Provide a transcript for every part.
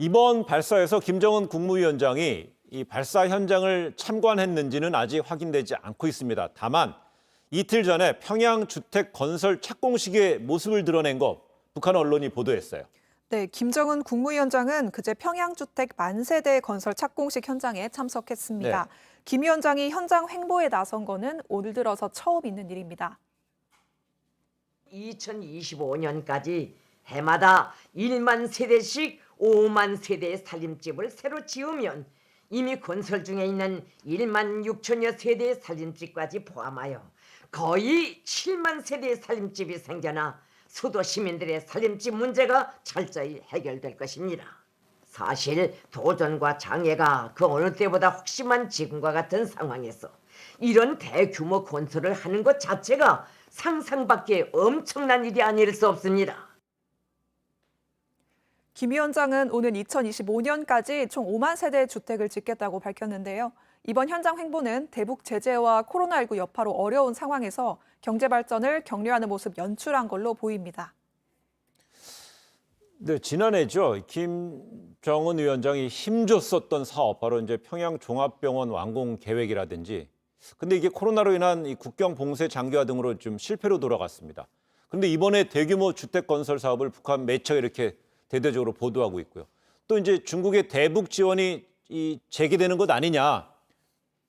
이번 발사에서 김정은 국무위원장이 이 발사 현장을 참관했는지는 아직 확인되지 않고 있습니다. 다만 이틀 전에 평양 주택 건설 착공식의 모습을 드러낸 거 북한 언론이 보도했어요. 네, 김정은 국무위원장은 그제 평양주택 만세대 건설 착공식 현장에 참석했습니다. 네. 김 위원장이 현장 횡보에 나선 거는 올 들어서 처음 있는 일입니다. 2025년까지 해마다 1만 세대씩 5만 세대의 살림집을 새로 지으면 이미 건설 중에 있는 1만 6천여 세대의 살림집까지 포함하여 거의 7만 세대의 살림집이 생겨나 수도 시민들의 살림집 문제가 철저히 해결될 것입니다. 사실 도전과 장애가 그 어느 때보다 혹심한 지금과 같은 상황에서 이런 대규모 건설을 하는 것 자체가 상상밖에 엄청난 일이 아닐 수 없습니다. 김 위원장은 오는 2025년까지 총 5만 세대의 주택을 짓겠다고 밝혔는데요. 이번 현장 횡보는 대북 제재와 코로나19 여파로 어려운 상황에서 경제 발전을 격려하는 모습 연출한 걸로 보입니다. 네, 지난해죠. 김정은 위원장이 힘줬었던 사업, 바로 이제 평양 종합병원 완공 계획이라든지. 근데 이게 코로나로 인한 이 국경 봉쇄 장기화 등으로 좀 실패로 돌아갔습니다. 그런데 이번에 대규모 주택 건설 사업을 북한 매체가 이렇게 대대적으로 보도하고 있고요. 또 이제 중국의 대북 지원이 재개되는 것 아니냐.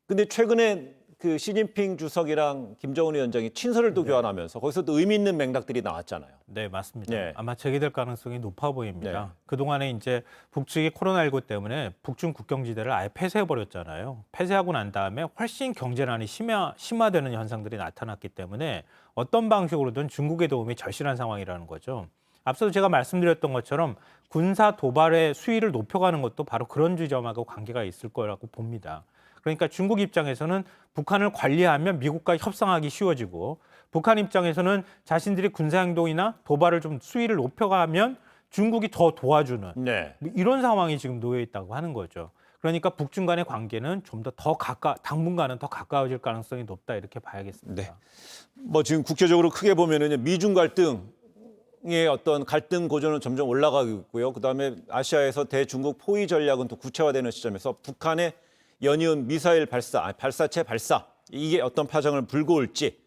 근데 최근에 그 시진핑 주석이랑 김정은 위원장이 친서를 또 교환하면서 거기서 또 의미 있는 맥락들이 나왔잖아요. 네, 맞습니다. 네. 아마 재개될 가능성이 높아 보입니다. 네. 그동안에 이제 북측이 코로나19 때문에 북중 국경지대를 아예 폐쇄해버렸잖아요. 폐쇄하고 난 다음에 훨씬 경제난이 심화되는 현상들이 나타났기 때문에 어떤 방식으로든 중국의 도움이 절실한 상황이라는 거죠. 앞서도 제가 말씀드렸던 것처럼 군사 도발의 수위를 높여가는 것도 바로 그런 지점하고 관계가 있을 거라고 봅니다. 그러니까 중국 입장에서는 북한을 관리하면 미국과 협상하기 쉬워지고 북한 입장에서는 자신들이 군사행동이나 도발을 좀 수위를 높여가면 중국이 더 도와주는 네. 이런 상황이 지금 놓여 있다고 하는 거죠. 그러니까 북중 간의 관계는 좀 더 당분간은 더 가까워질 가능성이 높다 이렇게 봐야겠습니다. 네. 뭐 지금 국제적으로 크게 보면은 미중 갈등의 어떤 갈등 고조는 점점 올라가고 있고요. 그다음에 아시아에서 대중국 포위 전략은 또 구체화되는 시점에서 북한의 연이은 미사일 발사체 발사 이게 어떤 파장을 불고 올지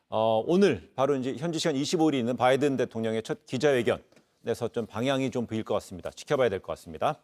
오늘 바로 이제 현지 시간 25일이 있는 바이든 대통령의 첫 기자회견에서 좀 방향이 좀 보일 것 같습니다. 지켜봐야 될 것 같습니다.